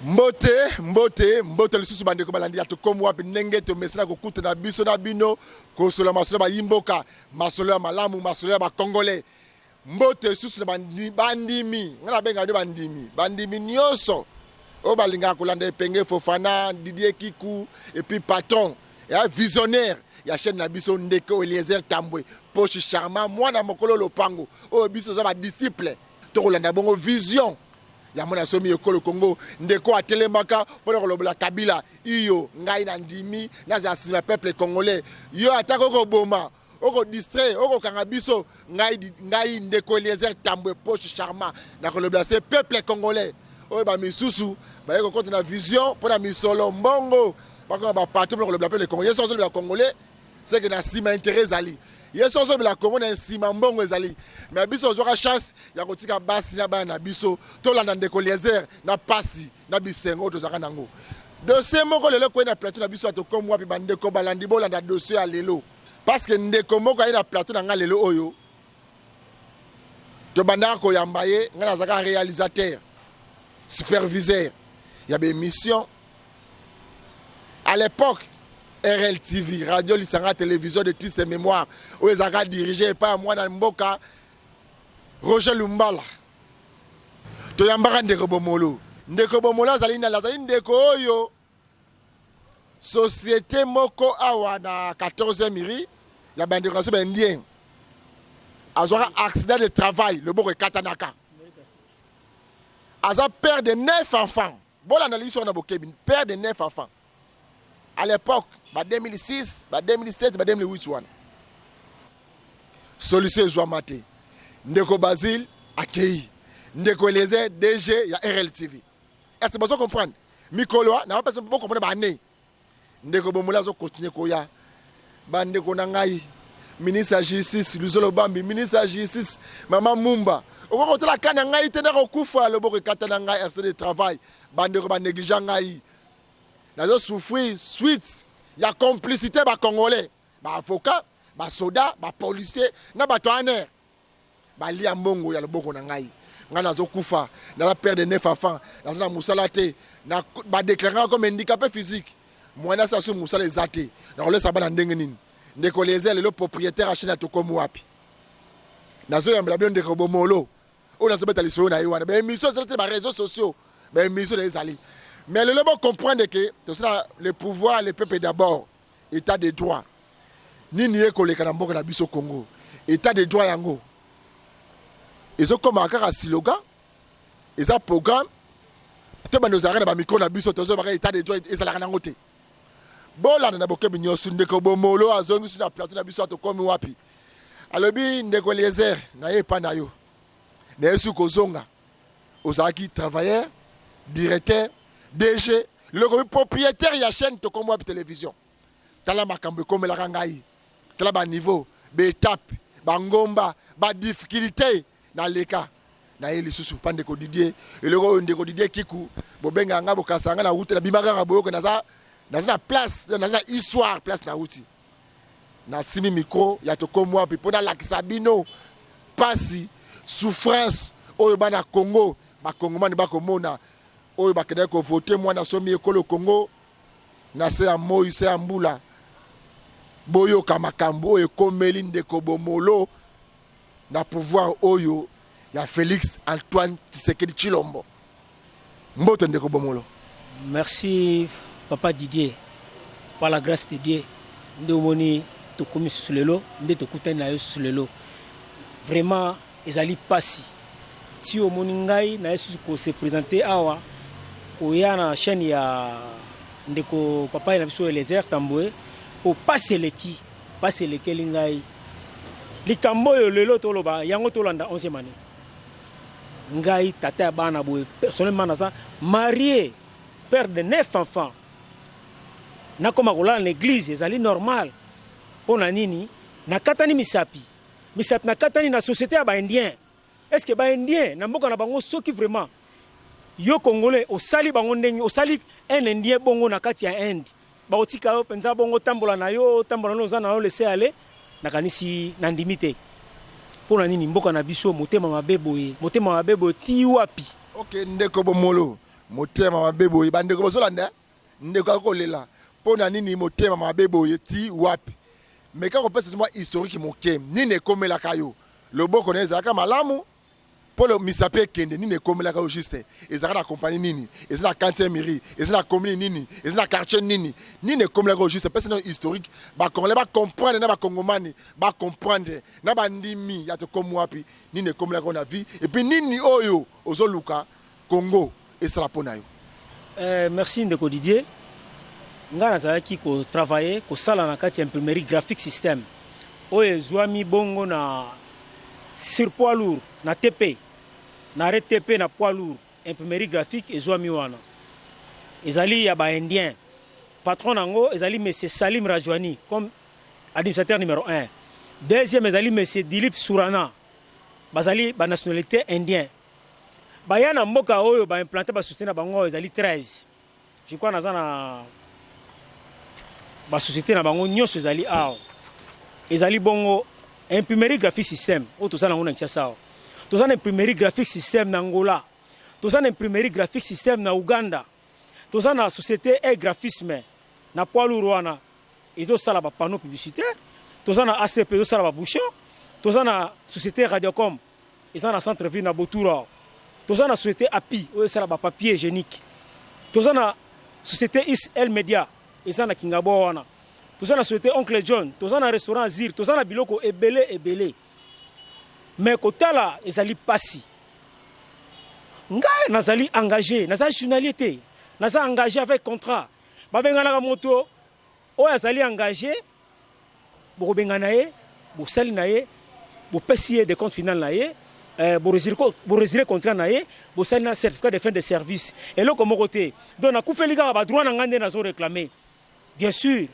Mbote lisusu bandeko balandi to comme wapi ndenge to mesina ko kuta na biso na bino ko sola masolo ba yimboka masolo ya malamu masolo ya ba congolais mbote lisusu na bandimi ngana benga de bandimi nyoso o balinga ko landa penge Fofana Didier Kikou et puis patron et visionnaire ya chaîne na biso ndeko Eliezer Tambwe poche charmant mwana mokolo lopango o biso za ba disciple to ko landa bongo vision ya mona somi ekolo Congo ndeko atelemaka pona kolobola Kabila iyo ngai na ndimi na za sima peuple congolais yo atako ko boma oko distrait oko kanga biso ngai ndeko Eliezer Tambwe poche charmant na kolobola ce peuple congolais o ba misusu ba yeko konte na vision pona misolo mbongo ba ko ba partout pona kolobola peuple congolais so le congolais c'est que na sima intérêt ali yeso so la Congo na sima mbongo ezali mais biso ozwaka chance ya kotika basi na bana biso to landa ndeko Eliezer na pasi na bisengo to zaka nango dossier moko lelo ko na plateau na biso to comme wapi bandeko balandi bolanda dossier ya lelo parce que ndeko moko na plateau na nga lelo oyo to bandaka ko yambaye nga zaka réalisateur superviseur ya be mission à l'époque RLTV, Radio Lisanga, télévision de Tiste Mémoire, où ils ont dirigé par moi dans Mboka, Roger Lumbala. Toyambara Ndeko Bomolo. Ndeko Bomolo, Zalina Lazali Ndeko Oyo. Société Moko Awa na 14e miri, il y a des relations indiennes. Azora accident de travail, le Boko Katanaka. Aza père de 9 enfants. Bon, l'analyse on a beaucoup, père de 9 enfants. À l'époque, 2006, 2007, 2008, Solution Jouamate, Ndeko Basile, Akei, Ndeko Eliezer, DG, il y a RLTV. Est-ce que vous comprenez? Mikoloa, n'a pas besoin de comprendre. Ndeko Bomola, zo continue Koya. Bandeko Nangai, ministre de la Justice, Luzolo Bambi, ministre de la Justice, Maman Mumba. Au contraire, la Kanangai, Tenero Koufa, le Boko Katanangai, RC de travail, Bandeko Négligent. Nous souffrir suite, il y a complicité des Congolais, des avocats, des soldats, des policiers, des douaniers. Il y a Mbongo, il y a le Boko Nangai. Nous avons Koufa, nous avons perdu 9 enfants, nous avons Moussalate, nous avons déclaré comme handicapé physique. Moi, nous avons Moussale Zate, nous avons laissé Saban Ndengenin. Nous avons le propriétaire à Chine comme Wapi. Nous avons bien de Robomolo. Nous avons mis les réseaux sociaux, les réseaux sociaux, les réseaux sociaux. Mais le monde comprend que le pouvoir, le peuple d'abord, état de droit. Ni nié ko le kanambo na biso Congo. État de droit yango. Ils ont comme un slogan, ils ont un programme. Te ba nos arena ba micro na biso tozo ba état de droit ezala na ngote. Bola na boke binyo sunde ko bomolo azongi sur la plateau na biso to comme wapi. Alobi ndeko Eliezer na ye pa na yo. Na yesu ko zonga. Ozaki travailleur, directeur DG, le propriétaire de la chaîne de comme télévision. Tala makambo comme la rangai. Tala ba niveau, ba étape, ba ngomba, ba difficulté na leka. Na eli susu pande ko Didier, et le roi ndeko Didier Kikou, bo benga nga bo kasanga na route na bimaka ngabo ko na za place, na za histoire place na route. Na simi micro ya to comme moi pona la Sabino, pasi souffrance oyo bana Congo, ba Congomani ba komona. Oyo bakende ko voter moi na somi ekolo Congo na se ya Moïse ya Mbula boyo kamakambo e komeli ndeko Bomolo na pouvoir oyo ya Félix Antoine Tshisekedi Tshilombo mbote ndeko Bomolo. Merci papa Didier, par la grâce de Dieu ndomoni tokomi sulelo nde tokutani na yo sulelo vraiment ezali pasi ti omoni ngai na yesu ko se présenter awa koya na chaîne ya ndeko papa na biso Eliezer Tambwe po passer leki lingai likambo yo lelo toloba yango tolanda 11e année ngai tata ya bana boye personnellement naza marié père de 9 enfants na koma kola na église ezali normal pona nini nakatani misapi nakatani na société ya ba indien. Est-ce que ba indien na mboka na bango soki vraiment yo congolais osali bango ndenge osali un indien bongo na kati ya Inde ba otika yo penza bongo tambola na yo za na yo laisser aller na kanisi na ndimite pona nini mboka na biso motema mabebo ti wapi. OK ndeko Bomolo motema mabe boye bandeko bozolanda ndeko akolela pona nini motema mabe boye ti wapi mais quand on pense moi historique moke nini ekomelaka yo loboko na ezaka malamu pour le misape kende nini ekomelaka yo juste ezaka na compagnie nini ezana quartier mairie ezana commune nini ezana quartier nini ekomelaka yo juste personne historique ba congolais ba comprendre na ba congomani ba comprendre na ba ndimi ya to comme wapi nini ekomelaka na vie et puis nini oyo ozoluka Congo et ça la pona yo. Merci ndeko Didier. Nga nazalaki ko travailler ko sala na kati imprimerie graphique système oyo zwami bongo na sur poids lourd na TP na RTP na poids lourd imprimerie graphique ezwami wana ezali ya ba indien patron nango ezali monsieur Salim Rajwani comme administrateur numéro 1 deuxième ezali monsieur Dilip Surana bazali ba nationalité indien bayana mboka oyo ba implanter ba société na bango ezali 13 je crois nazana ba société na bango nyonso ezali awa ezali bongo imprimerie graphique système o to sana ngona nchasa to sana imprimerie graphique système na Angola to sana imprimerie graphique système na Uganda to sana société e graphisme na poids lourd wana ezo sala ba panneau publicitaire to sana ACP ezo sala ba bouchon to sana société Radiocom ezana centre ville na Botura to sana société API o sala ba papier hygiénique to sana société ISL Media ezana Kingabo wana tout ça na société Oncle John tout ça na restaurant Zir tout ça na biloko ebele mais kotala ezali pasi ngai nazali engagé nazali journalité nazali engagé avec contrat babengana ka moto o azali engagé bo bengana ye bo sali na ye bo pesier de compte final na ye bo résilier contrat na ye bo sali na certificat de fin de service et là comme côté donc na kufeli ka ba droit na ngande na zo réclamer bien sûr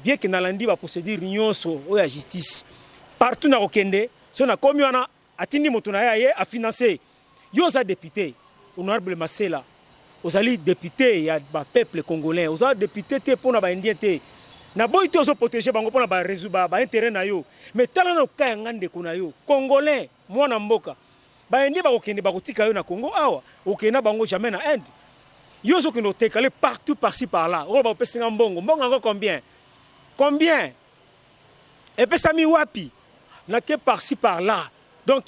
bien que nalandi ba procédure nyonso o ya justice partout na okende so na komi wana atindi moto na ye a financer yo za député honorable Masela ozali député ya ba peuple congolais ozali député te pona ba indien te na boy te ozo protéger bango pona ba résoudre ba intérêt na yo mais tala na ka ngande ko na yo congolais mwana mboka ba indien ba okende ba kotika yo na Congo awa okena bango jamais na Inde yo zo kino tekale partout par-ci par-là o ba pesinga mbongo ngo combien et puis ça mi wapi na ke par-ci par-là donc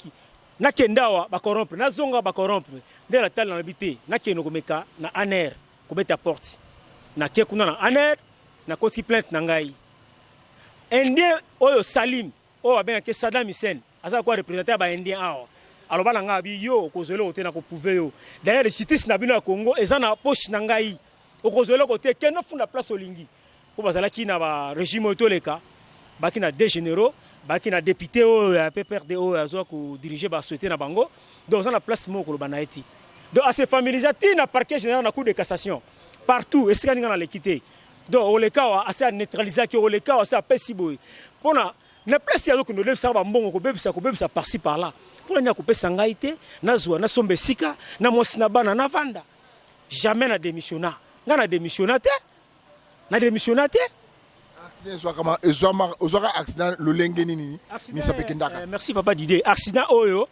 na kendawa ba corrompre na zonga ba corrompre de la telle na habité na ke no komeka na aner ko beta porte na ke kuna na aner na koti plainte na ngai indien oyo Salim o ba ke Saddam Hussein asa ko représenter ba indien awa alors bana nga bi yo ko zelo te na ko pouver yo d'ailleurs justice na bino ya Congo ezana poche na ngai o ko zelo ko te ke no funda place olingi pour bazalaki na ba régime otoleka baki na deux généraux baki na député o PPRD o azo ko diriger ba société na bango donc ça na place moko lo banaiti donc à se familiariser na parquet général na cour de cassation partout esika ninga na l'équité donc o leka wa assez neutraliser ki o leka wa assez pesiboy pona na place ya ko no lebisa ba mbongo ko bebisa par-ci par-là pona nya ko pesa ngaite na zwa na sombe sika na mosina bana na vanda jamais na démissionna nga na démissionna te na démissionnaté accident le lenge nini ni sapekindaka merci papa Didier accident oyo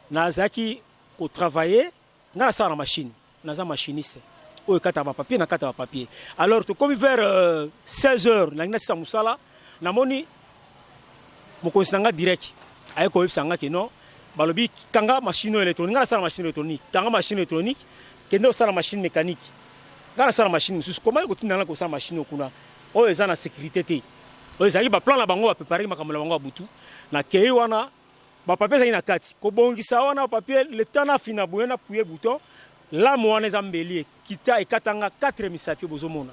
nazaki ko travailler na sa na machine naza machiniste oyo kata ba papier na kata ba papier alors to comme vers 16h na ngina sa musala na moni mo konsanga direct ay ko websanga ke non balobi kanga machine électronique na sa machine électronique kanga machine électronique kendo sa machine mécanique dans la machine comment il continue dans la machine okuna o eza na sécurité te o eza ba plan la bango ba préparer makambo la bango butu na kei wana ba papier za ina kati ko bongisa wana papier le temps na fina boyena puye bouton la mwana za mbeli kita e katanga 4 misapi bozomona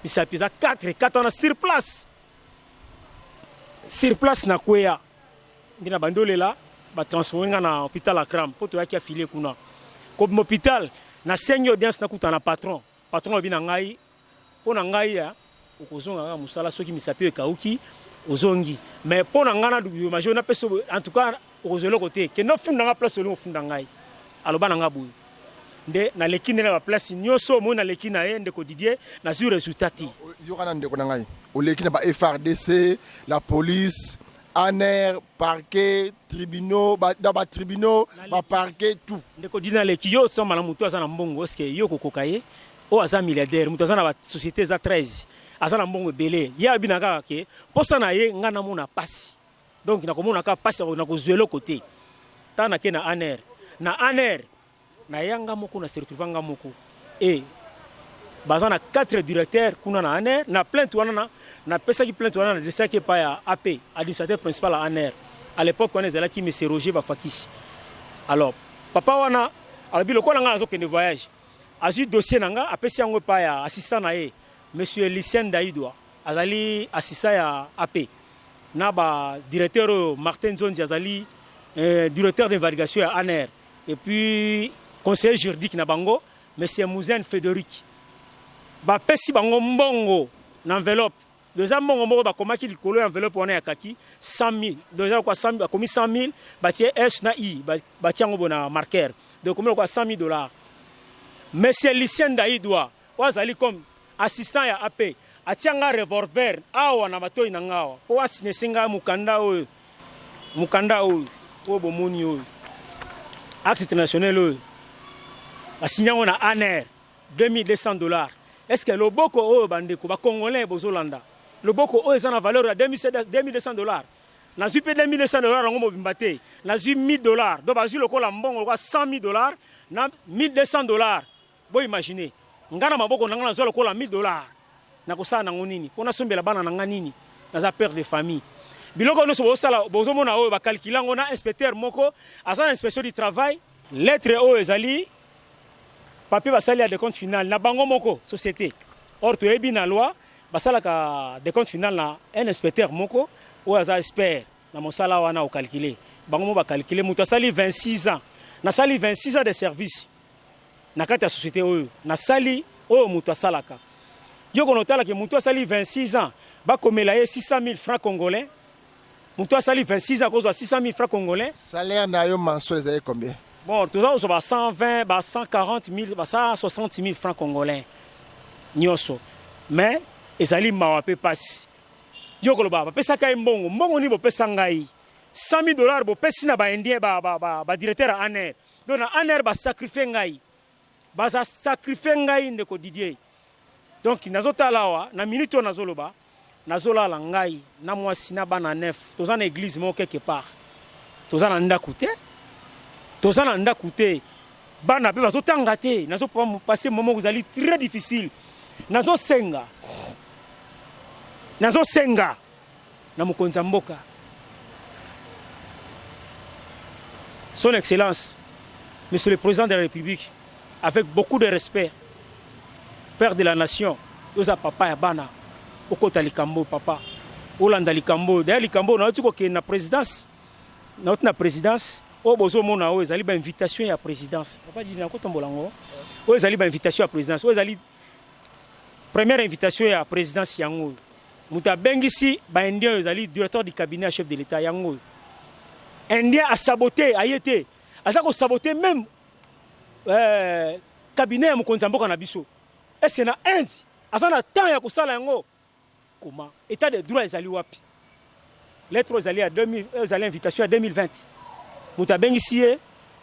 misapi za 4 katana sur place na kweya ndina bandolela ba transformer na hôpital Akram poto yaki affilié kuna ko hôpital na seigneur audience na kutana patron obina ngai pona ngai ya okozonga nga musala soki misapi ekauki ozongi mais pona ngana du major na peso en tout cas okozelo côté ke no funda nga place olongo funda ngai alobana nga boy nde na lekine na place nyoso mo na lekina ye ndeko Didier na zu résultat ti yo kana ndeko na ngai o lekine ba FRDC la police aner parquet tribunaux dans ba tribunaux ba parquet tout ndeko dina le kiyo soma na mutu azana mbongo eske yo kokoka ye o aza milliardaire mutu azana ba société za 13 azana mbongo belé ya bina kaka ke posa na ye ngana mona pasi donc na komona ka pasi na kozwelo côté tana ke na aner na yanga moko na se retrouver nga moko et bazana 4 directeurs kuna na aner na plainte wana na pesa ki plainte wana na desa ki pa ya AP administrateur principal à aner à l'époque on ezala ki monsieur Roger Bafakisi alors papa wana alabi lokola nga azokende voyage azu dossier nanga apesi yango pa ya assistant na ye monsieur Lucien Daïdoua azali assistant ya AP na ba directeur Martin Zonzi azali directeur d'investigation à aner et puis conseiller juridique na bango monsieur Mouzen Frédéric ba pesi bango mbongo na enveloppe déjà mbongo moko ba komaki likolo enveloppe wana ya kaki 100 000 déjà quoi 100 ba komi 100 000 ba tie S na I ba tiango bona marqueur donc comme quoi 100 000 $. Monsieur Lucien Daïdoua wazali comme assistant ya AP atianga revolver awa na batoi na ngawa po asinesenga mukanda oyo o bomoni oyo acte international oyo asinyango na aner $2200. Est-ce que le boko o bandeko ba congolais bozolanda le boko o ezana valeur ya $2200 na zupe $2200 ngo mobimbate na zu $1000 do bazu lokola mbongo kwa $100,000 na $1200 bo imaginer ngana maboko nanga na zo lokola $1000 na kosala nango nini pona sombela bana nanga nini na za père de famille biloko no so bosala bozomona o ba calculer ngo na inspecteur moko azana inspection du travail lettre o ezali papier basali à des comptes final na bango moko société or to ebi na loi basala ka des comptes final na un inspecteur moko ou aza expert na mosala wana o calculer bango mo ba calculer muto sali 26 ans na sali 26 ans de service na kati ya société oyo na sali o muto salaka yo kono tala ke muto sali 26 ans ba komela ye 600 000 francs congolais muto sali 26 ans kozwa 600 000 francs congolais salaire na yo mensuel ezali combien bon, tout ça, on 120, 140 000, 160 000 francs congolais. Nyoso. Mais, ils allaient m'awaper passe. Yokoloba, pesa kay mbongo, mbongo ni bo pesa ngai. $100,000 bo pesi na ba indien ba directeur à aner. Donc na aner ba sacrifier ngai. Ba za sacrifier ngai ndeko Didier. Donc nazota lawa, na minute nazoloba, nazola la ngai, na mwasi na bana neuf. Toza na église mo quelque part. Toza na ndakute. Tozana nda koute bana pe bazo tanga te nazo passer moment vous allez très difficile nazo senga na mokonza mboka son excellence monsieur le président de la République avec beaucoup de respect père de la nation oza papa ya bana okota likambo papa olanda likambo d'ailleurs likambo na tuko ke na présidence na présidence o bozo mona o ezali ba invitation ya présidence papa dit na ko tombolango o ezali ba invitation ya présidence o ezali première invitation ya présidence yango muta bengisi ba indien ezali directeur du cabinet chef de l'état yango indien a saboté ayete asa ko saboter même cabinet ya mokonza mboka na biso est-ce que na Inde asa na temps ya ko sala yango comment état de droit ezali wapi lettre ezali à 2000 ezali invitation à 2020 muta bengisi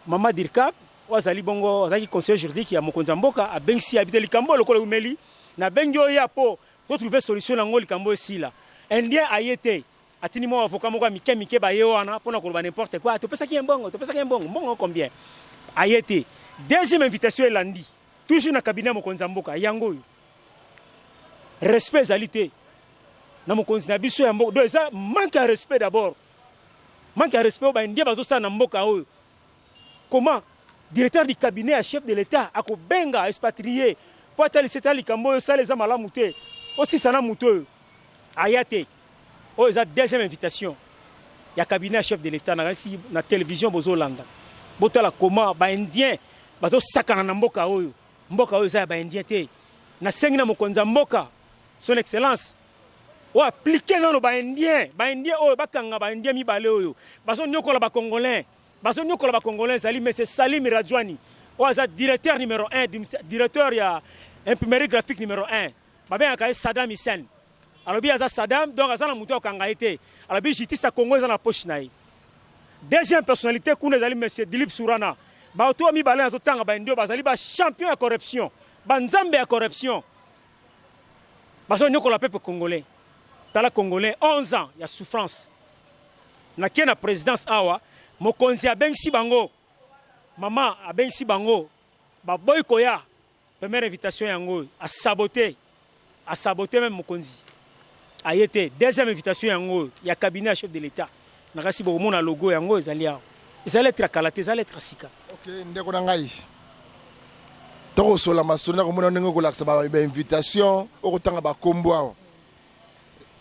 mama Dirkap wazali bongo azaki conseiller juridique ya mokonza mboka a bengisi habiter likambo lokolo umeli na bengio ya po trouver solution nango likambo esila indien ayete atini mo avocat moko mike ba ye wana pona ko ba n'importe quoi to pesa ki mbongo combien ayete deuxième invitation elandi toujours na cabinet mokonza mboka yango respect zalité na mokonzi na biso ya mboka do eza manque de respect d'abord manque de respect ba indien bazo sa na mboka oyo comment directeur du cabinet à chef de l'état akobenga expatrié po atali setali kambo ça les amalamu te aussi sana muto ayate o eza deuxième invitation ya cabinet à chef de l'état na télévision bozolanda botala comment ba indien bazo sakana na mboka oyo eza ba indien te na sengi na mokonza mboka son excellence o appliquer non ba indien oyo bakanga ba indien mibale oyo bazo nyokola ba congolais zali mais c'est Salim Radjouani o aza directeur numéro 1 directeur ya imprimerie graphique numéro 1 ba ben aka Saddam Hussein alobi aza Saddam donc aza na mutu akanga été alobi justice ya Congo eza na poche na ye. Deuxième personnalité kuna ezali monsieur Dilip Surana bato mibale na totanga bandio bazali ba champion ya corruption ba nzambe ya corruption bazo nyokola peuple congolais tala congolais 11 ans ya souffrance na kena présidence awa mokonzi abengisi bango mama abengisi bango ba boy koya première invitation yango a saboté même mokonzi ayete. Deuxième invitation yango ya cabinet chef de l'état nakasi bokomona logo yango ezali awa ezali être kalate ezali être sika. OK ndeko na ngai toko sola masona komona ndenge kolakisa ba invitation okotanga ba kombo awa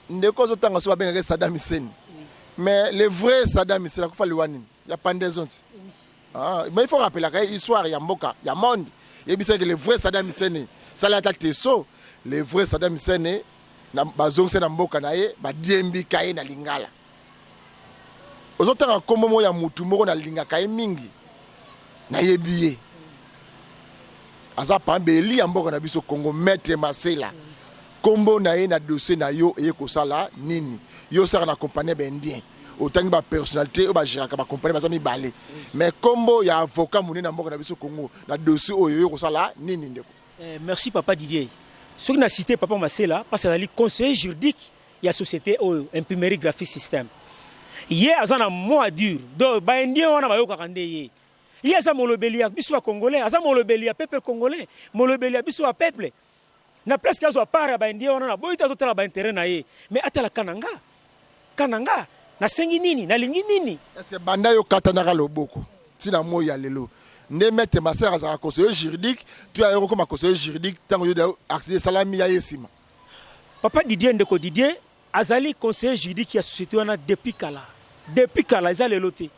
ndeko zotanga so babengaka Saddam Hussein mais le vrai Saddam Hussein akufa liwani ya pendaison. Mais il faut rappeler que l'histoire ya mboka ya monde et bien que le vrai Saddam Hussein ça la tête so le vrai Saddam Hussein na bazongse na mboka na ye ba diembi kaye na lingala ozotanga kombo mo ya mutu moko na linga kaye mingi na yebiye aza pambeli ya mboka na biso Congo maître Masela kombo na ye na dossier na yo eye kosala nini yo sara na compagnie bendien autant ba personnalité o ba géraka ba compagnie baza mibale mais kombo ya avocat moni na mboka na biso Congo na dossier oyo eye kosala nini ndeko. Merci papa Didier. Ce que n'a cité papa Masela parce que ali conseiller juridique ya société oyo imprimerie graphique système ye azana mois dur do ba indien wana ba yoka kande ye ye aza molobeli ya biso congolais aza molobeli ya peuple congolais molobeli ya biso peuple na presque azo para ba indien wana na boita totala ba intérêt na ye mais atala kananga na sengi nini na lingi nini est-ce que banda yo katanaka loboko tina moya lelo ne mette Masela azaka conseiller juridique tu as comme conseiller juridique tango yo accès salami ya yesima papa Didier ndeko Didier azali conseiller juridique ya société wana depuis kala ezali loté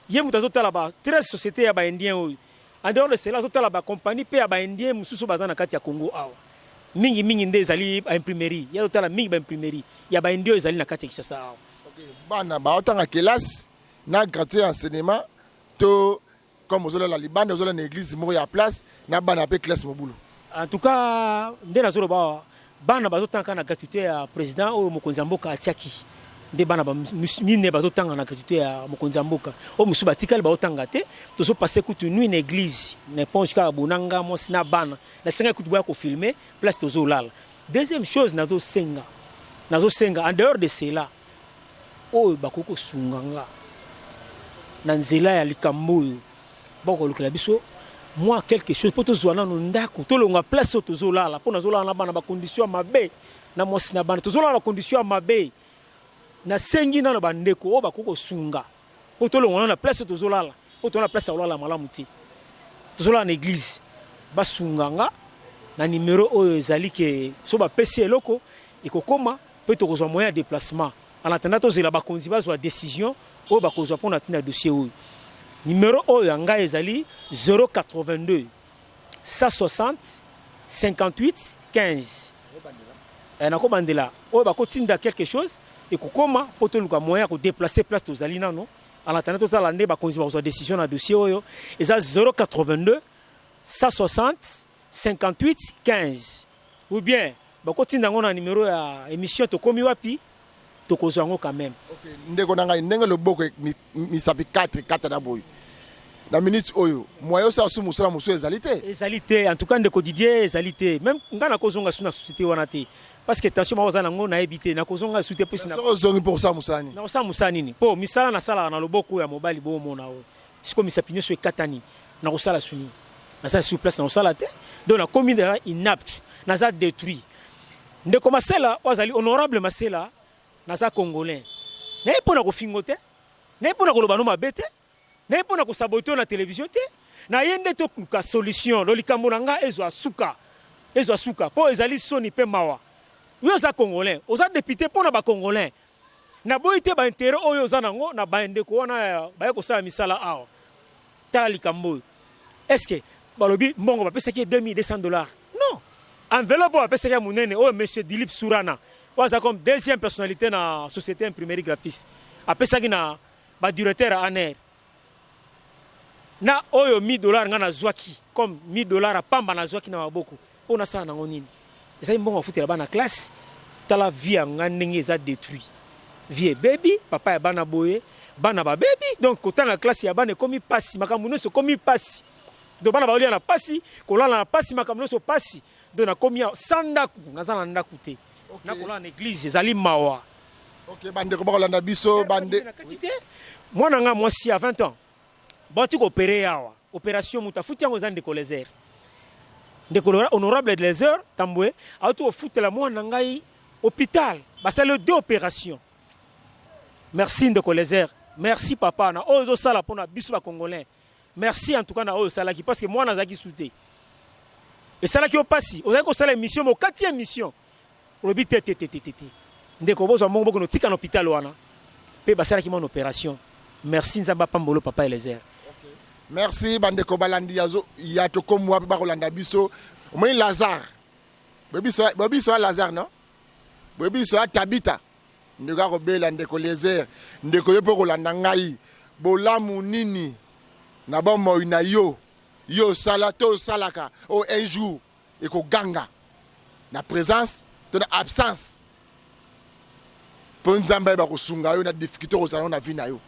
ye mutu azotala ba 13 société ya ba indien oyo en dehors de cela azotala ba compagnie pe ya ba indien mususu baza na kati ya Congo awa mingi nde ezali ba imprimerie ya totala mingi ba imprimerie ya ba indien ezali na kati ya Kinshasa awa. OK bana ba otanga classe na gratuit enseignement to comme ozola la libane ozola na église moko ya place na bana pe classe mobulu. En tout cas nde nazolo ba bana bazotanga na gratuité ya président oyo mokonzi ya mboka atiaki nde bana ba mine bazotanga na gratuité ya mokonzi ya mboka o musu batikali bazotanga te tozo passer kutu nuit na église na ponche ka bonanga mo sina bana na senga kutu boya ko filmer place tozo lala. Deuxième chose nazo senga en dehors de cela oyo bakoko sunganga na nzela ya likambo boko lukela biso moi quelque chose pour tozwana no ndako tolonga place tozolala pour nazolala na bana ba condition mabe na mosi na bana tozolala na condition mabe na sengi na bandeko o bakoko sunga pour tolonga na place tozolala pour tona place olala malamu ti tozolala na église basunganga na numéro oyo ezali ke so ba pesi eloko ekokoma pe tokozwa moyen de déplacement en attendant tozela ba konzi bazwa décision o bakozwa pour na tina dossier oyo. Numéro oyo yanga ezali 082 160 58 15. Nako bandela oyo bakotinda quelque chose et kokoma poto luka moyen ko déplacer place tozali nano en attendant totala nde bakonzi bazwa décision na dossier oyo eza 082 160 58 15 ou bien bakotinda ngona numéro ya émission tokomi wapi tokozwa ngo quand même. OK ndeko nanga ndenge loboko misapi 4 na boyo la minute oyo moyo sa su musala musu ezalité en tout cas ndeko Didier ezalité même ngana kozonga suna société wana te parce que tension mawaza nango na ebité na kozonga société plus na kozongi pour ça musani na sa musani ni po misala na sala na loboko ya mobali bo mona o siko misapinyo so ekatani na kosala suni na sa sur place na kosala te donc na commune inapte na za détruit ndeko Masela wazali honorable Masela na za congolais na epona ko fingote na epona ko lobano mabete na epona ko saboter na télévision te na yende to ka solution lo likambo nanga ezo asuka po ezali soni pe mawa yo za congolais oza député pona ba congolais na boite ba intérêt oyo za nango na ba ndeko wana ba ko sala misala awa tala likambo est-ce que balobi mbongo ba pesa ki $2200 non enveloppe ba pesa ki munene o monsieur Dilip Surana waza comme deuxième personnalité na société imprimerie graphiste a pesa ki na ba directeur ANR na oyo $1000 nga na zwaki comme $1000 pamba na zwaki na maboko ona sala nango nini eza mbongo afutela bana classe tala vie anga ndenge eza détruit vie baby papa ya bana boye bana ba baby donc kotanga classe ya bana komi pasi makambo nyonso komi pasi donc bana baolia na pasi kolala na pasi makambo nyonso pasi donc nakomi sandaku naza na ndaku te nakolala na église ezali mawa. Ok, bande ko bakolanda biso bande mwana nga mwasi à 20 ans bantu ko opérer yawa opération muta futi yango zande ko lézère ndeko honorable de lézère tambwe auto ofutela mwana ngai hôpital basale 2 opérations. Merci ndeko lézère, merci papa na ozo sala pona biso ba congolais, merci en tout cas na ozo sala ki parce que mwana zaki souté et sala ki opasi ozaki ko sala émission mo 4e émission robi tete ndeko bozo mongo boko no tika na hôpital wana pe basala ki mon opération. Merci nzamba pambolo papa lézère. Merci bandeko balandi yazo ya to comme moi ba kolanda biso moi Lazare bobi so Lazare non bobi so Tabita ndeko ko bela ndeko lézère ndeko yo po kolanda ngai bolamu nini na bombo ina yo sala to salaka o un jour et ko ganga na présence to na absence pour nzamba ba ko sunga yo na difficulté ko sala na vie na yo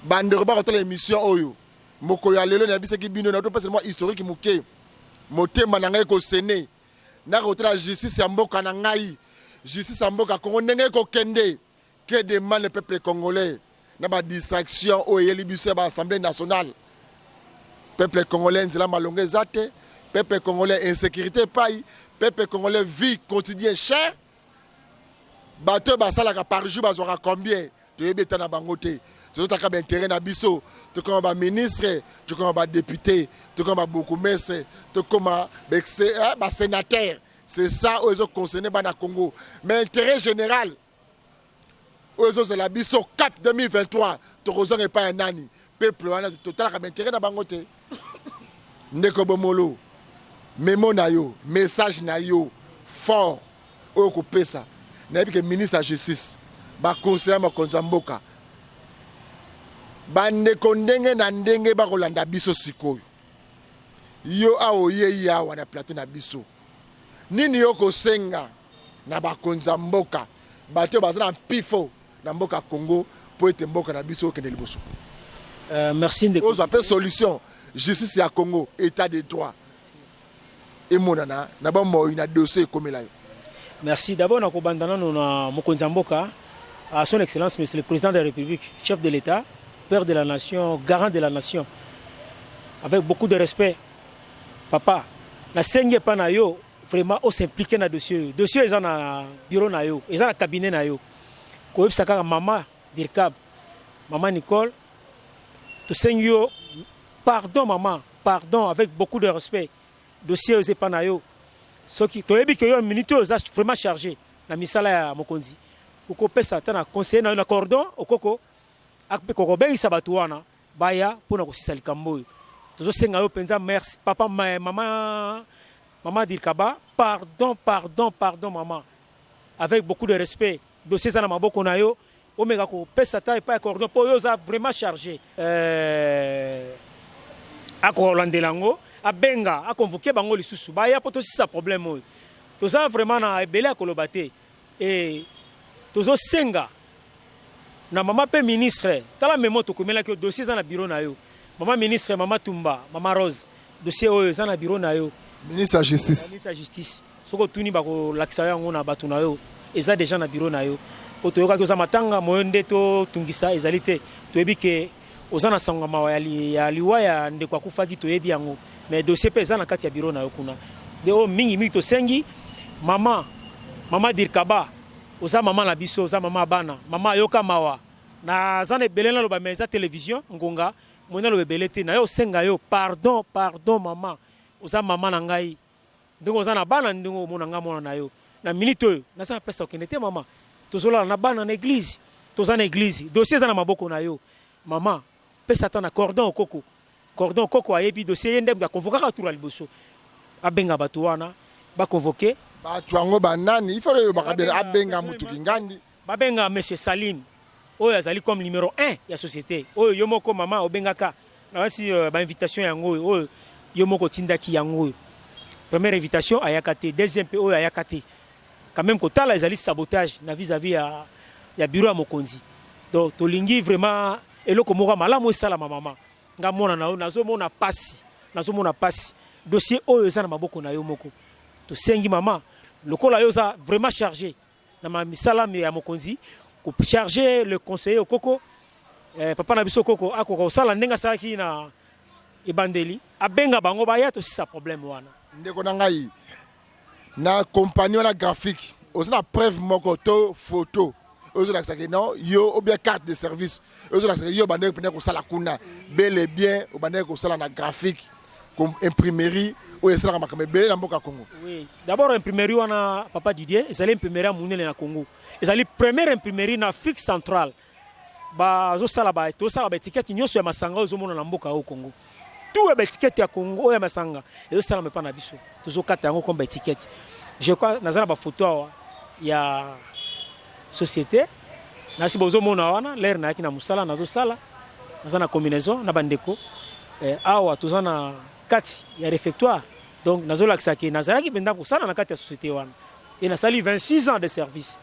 bandeko ba ko tele émission oyo moko ya lelo na biseki bino na to pas seulement historique muke motema na ngai ko sene na ko tra justice ya mboka na ngai justice ya mboka Congo ndenge ko kende que demande le peuple congolais na ba distraction o yeli biso ba assemblée nationale peuple congolais nzela malonga zate peuple congolais insécurité pai peuple congolais vie quotidien cher bato basala ka par jour bazora combien to yebeta na bangote c'est tout à cas intérêt na biso to comme ba ministre to comme ba député to comme ba beaucoup messe to comme ba sénateur c'est ça aux autres concernés bana Congo mais intérêt général aux autres c'est la biso cap 2023 to kozanga pas un nani peuple wana total ka intérêt na bangote ndeko bomolo memo na yo message na yo fort o ko pesa na bi que ministre de justice ba conseiller ma konzamboka bande kondenge na ndenge ba kolanda biso sikoyo yo awo ye ya wana plateau na biso nini yo ko senga na ba konzamboka bato bazana pifo na mboka Congo pour être mboka na biso kende liboso. Merci ndeko. Ozo appelle solution justice ya Congo état de droit et monana na ba mo ina dossier comme là. Merci d'abord na ko bandana na mokonzi mboka à son excellence monsieur le président de la République, chef de l'État, père de la nation, garant de la nation. Avec beaucoup de respect. Papa, na sengi pa na yo vraiment on s'impliquer na dossier. Dossier ils na bureau na yo, ils na cabinet na yo. Ko yebsaka maman Dirkab, maman Nicole, to sengi yo pardon maman, pardon avec beaucoup de respect. Dossier ils pa na yo. Ce qui to yebi que yo minute aux vraiment chargé na misala ya mokonzi. Ko pesa tana conseiller na cordon okoko akpe ko bengisa batu wana baya pona ko sisa likambo tozo senga yo penza merci papa maman Dirkaba pardon maman avec beaucoup de respect dossier za na maboko na yo omeka ko pesa ta pa cordon po yo za vraiment chargé ako landelango abenga a convoquer bango lisusu baya po to sisa problème oyo toza vraiment na ebele akolobate et tozo senga na maman pe ministre tala memo to komela ke dossier za na bureau na yo maman ministre maman Tumba maman Rose dossier oyo za na bureau na yo ministre de justice soko tuni bako lakisa yango na batu na yo eza déjà na bureau na yo po to yoka ke za matanga moyonde to tungisa ezalité to yebi ke ozana sanga mawa ya liwa ya ndeko akufaki to yebi yango mais dossier pe eza na kati ya bureau na yo kuna de o mingi to sengi maman Dirkaba oza maman na biso oza maman bana maman yoka mawa na zane belena lo ba meza télévision ngonga mona lo belete na yo senga yo pardon maman oza maman na ngai ndingo oza na bana ndingo mona nga mona na yo na minute oyo na sa pesa okenete maman tozola na bana na église toza na église dossier za na maboko na yo maman pesa ta na cordon koko ayebi dossier yende nga convoquer tour liboso abenga batu wana ba convoquer batu yango banani il faut yo bakabela abenga mutu kingandi babenga monsieur Salim oyo azali comme numéro 1 ya société oyo yo moko mama obengaka na wasi ba invitation yango oyo yo moko tindaki yango première invitation ayakate deuxième pe oyo ayakate quand même kotala ezali sabotage na vis-à-vis ya bureau ya mokonzi. Donc tolingi vraiment eloko moko malamu esala ma mama. Nga mona na nazomona pasi. Dossier oyo eza na maboko na yo moko. To sengi mama lokola yo za vraiment chargé na ma misala ya mokonzi ko charger le conseiller okoko papa na biso koko akoko sala ndenga salaki na ebandeli abenga bango ba ya to si sa problème wana. Ndeko na ngai na compagnie wana graphique osina preuve moko to photo ozo la saki non yo ou bien carte de service ozo la saki yo bandeko pena ko sala kuna bel et bien o bandeko ko sala na graphique comme imprimerie ou esala makambe belé na mboka Congo. Oui, d'abord imprimerie wana papa Didier ezali imprimerie ya munene na Congo. Ezali première imprimerie na Afrique centrale. Ba zo sala ba to sala ba étiquette nyonso ya masanga ozo mona na mboka au Congo. Tout est étiquette ya Congo ya masanga. Ezo sala mepa na biso. Tozo kata yango comme étiquette. Je crois nazana ba photo ya société. Nasi bozo mona wana l'air na yaki na musala nazo sala. Nazana combinaison na bandeko. Awa tozana kati ya réfectoire. Donc nazo laksaki nazala ki benda ko sala na kati ya société wana. Et na sali 26 ans de service.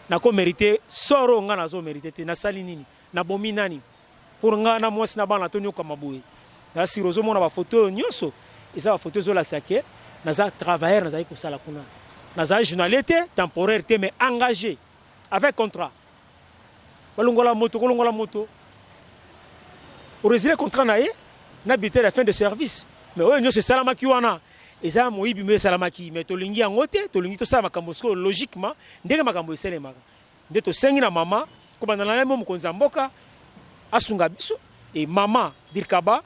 Na ko mérité soro nga nazo mérité te na sali nini na bomi nani pour nga na mwasi na bana tonyo kama boye. Na si rozo mona ba photo nyonso eza ba photo zo laksaki naza travailleur naza ko sala kuna. Naza journalier temporaire te mais engagé avec contrat. Balongola moto. Pour résider contrat na ye n'habiter la fin de service. Mais ouais, nous c'est salamaki wana. Et ça moyibi me salamaki mais to lingi angote, to lingi to sa makambo sko logiquement, ndenge makambo esele maka. Nde to sengi na mama, ko bandana na mo konza mboka asunga biso et mama dirkaba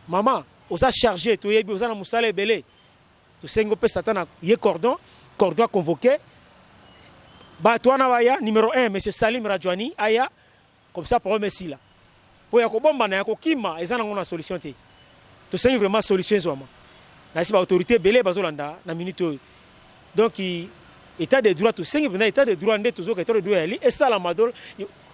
mama oza chargé to yebi oza na musala ebele. To sengi pe satana ye cordon convoqué. Ba to na baya numéro 1 monsieur Salim Radjouani aya comme ça pour Messi là. Pour ya ko bomba na ya ko kima ezana ngona solution te. To sengi vraiment solution zoma. Na si ba autorité belé bazolanda na minute. Donc état de droit to sengi bena état de droit ndé tozo état de droit ali et ça la madol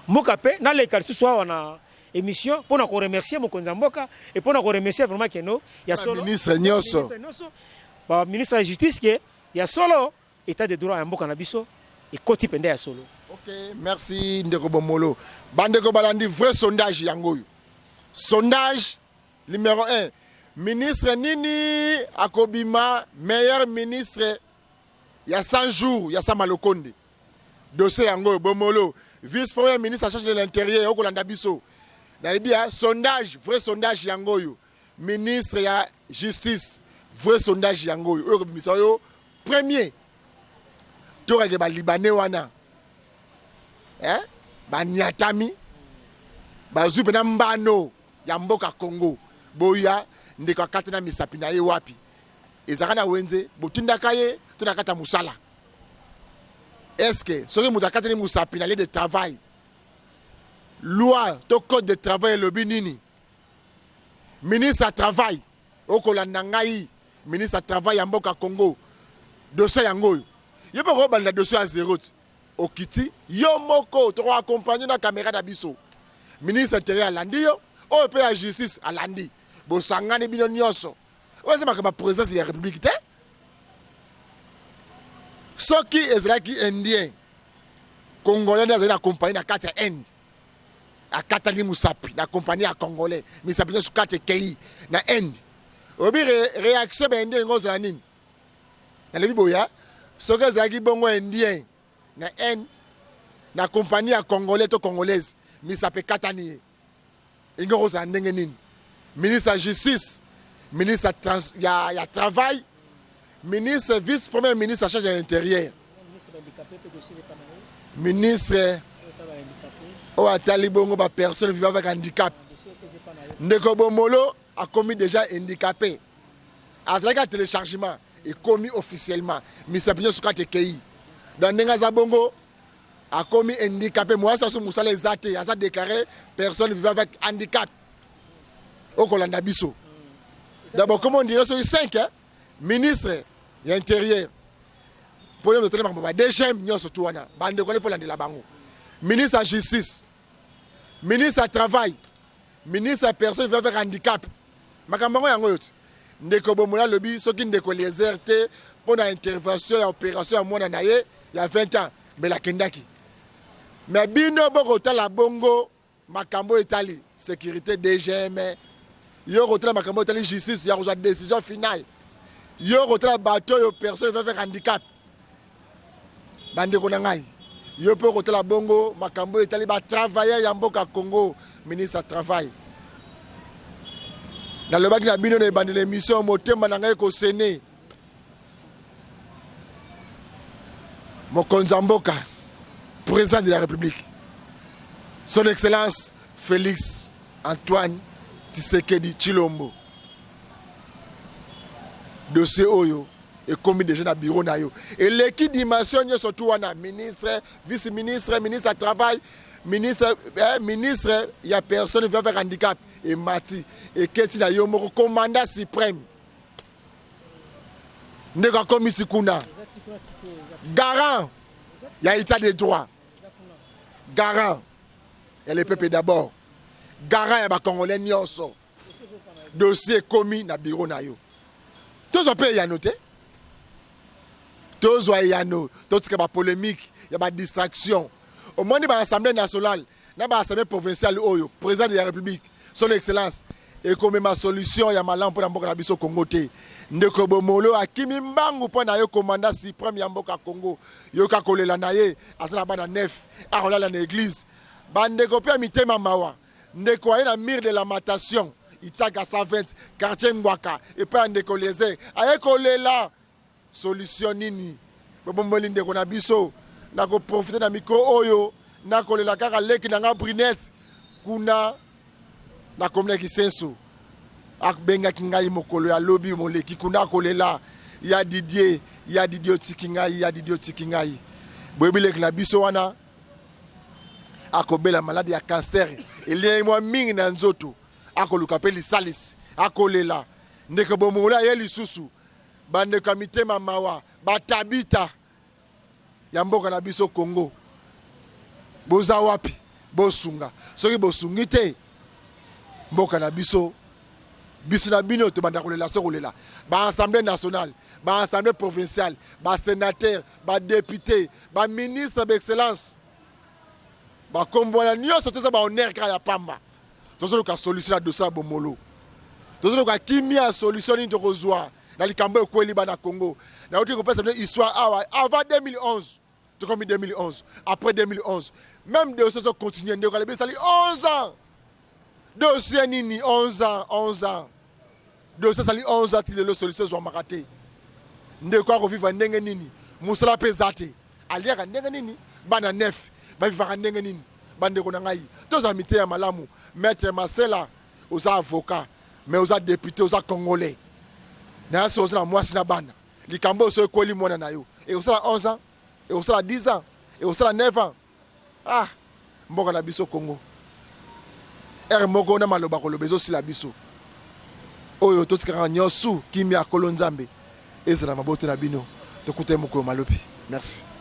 mokape na le kalsu soit na émission pour na ko remercier mo konzamboka et pour na ko remercier vraiment que no ya solo ministre Nyoso ba ministre de la justice que ya solo état de droit ya mboka na biso et koti pende ya solo. OK, merci Ndeko Bomolo. Bandeko balandi vrai sondage yangoyo. Sondage numéro 1. Ministre Nini Akobima, meilleur ministre, il y a 100 jours, il y a Sama Lokonde. Dossier Yango, Bomolo, vice-premier ministre en charge de l'intérieur, Okolanda Bisso. Dans sondage, vrai sondage Yangoyo. Ministre de la justice, vrai sondage Yangoyo. Premier, tu as les Libanais wana. Banyatami, Bazubena Mbano, Yamboka Congo, Boya. Ndeko katana misapina ye wapi ezakana wenze botinda kaye tunakata musala est-ce que soki mutakata ni musapina le de travail loi to code de travail le binini ministre à travail okolanda ngai ministre à travail ya mboka Congo dossier yango yo poko balanda dossier à zéro okiti yo moko to accompagner na caméra da biso ministre intérieur alandi yo o pe la justice alandi bosangane bino nyonso oza makamba présence de la république te soki ezalaki indien congolais nazali na compagnie na kati ya Inde akatali musapi na compagnie ya congolais misapi nyonso kati ekei na Inde obi réaction baindien ngo ozala nini nalobi boya soki ezalaki bongo indien na Inde na compagnie ya congolais to congolaise misapi ekatani ye ingo ozala ndenge nini ministre de la justice, ministre de travail, ministre vice-premier ministre en charge de l'intérieur, ministre ou à Talibongo, personne vivant avec handicap. Ndeko Bomolo a commis déjà handicapé. À ce téléchargement est commis officiellement. Ministre de Sukate dans Nengaza Bongo a commis handicapé. Moi, ça, c'est les Zate, a déclaré personne vivant avec handicap. Au Kolanda Bisso. D'abord, comment on dirait, c'est 5 ministres de l'Intérieur. Pour nous, deuxième, nous sommes ministre de la Justice, ministre de Travail, ministre de Personnes vivant avec handicap. Makambango yango yoti. Ndeko Bomola lobi soki ndeko les RT pour la intervention et opération à mona naye il y a 20 ans mais la kendaki mais bino boko tala bongo makambo etali sécurité DGM yo kotala makambo etali justice ya kozwa décision finale yo kotala bateau yo personne va faire handicap bande ko ngai yo pe kotala bongo makambo etali ba travailler ya mboka Congo ministre du travail dans le bac na bino na bande l'émission motema na ngai ko séné mokonzi mboka président de la République son excellence Félix Antoine Tshisekedi Tshilombo dossier oyo et commis déjà na bureau na yo et l'équipe dimension surtout wana ministre vice-ministre ministre du travail ministre il y a personne qui va faire handicap et mati et keti na yo moko commandant suprême ndeka komisi kuna garant il y a état de droit garant il y a le peuple d'abord garant ya ba congolais nyonso dossier commis na bureau na yo tous on peut y annoter tous y anno tout ce qui ba polémique il y a ba distraction au moins ba assemblée nationale na ba assemblée provinciale oyo président de la République son excellence et comme ma solution ya malam pour mboka na biso Congo te ndeko bomolo akimi mbangu po na yo commandant suprême ya mboka Congo yo ka kolela na ye asala bana nef akolala na église bandeko pe mitema mawa ndeko aye na mur de lamentation Itaga 120 quartier Ngwaka et pas ndeko leze aye kolela solution nini bomoli ndeko na biso na ko profiter na micro oyo na kolela kaka leki na nga brunette kuna na komne kisenso akbenga kingai mokolo ya lobby moleki kuna kolela ya Didier tikingai ya Didier tikingai boyebile na biso wana akobela malade ya cancer ele mo mingi na nzoto akoluka pe lisalis akolela ndeke bomola ye lisusu bande kamite mamawa batabita ya mboka na biso Congo boza wapi bosunga soki bosungi te mboka na biso na bino to banda kolela so kolela ba assemblée nationale ba assemblée provinciale ba sénateur ba député ba ministre d'excellence ba kombona nyonso te ba honneur ka ya pamba tozo ka solution de ça bomolo tozo ka kimia solution ni tokozwa na likambo ekweli ba na Congo na oti ko pesa histoire avant 2011 to comme 2011 après 2011 même de ça continuer ndeko le besali 11 ans dossier nini 11 ans dossier sali 11 ans il le solution zo makate ndeko ko vivre ndenge nini musala pezate aliaka ndenge nini bana nef ba vivre ndenge nini bandeko na ngai toza mité ya malamu maître Marcela aux avocats mais aux députés aux congolais na so na mwasi na bana likambo so ekoli mwana na yo et osala 11 ans et osala 10 ans et osala 9 ans mboka na biso Congo moko na maloba koloba ezosila biso oyo totikaka nyonso kimi akolo nzambe ezala mabote na bino tokute moko malopi merci.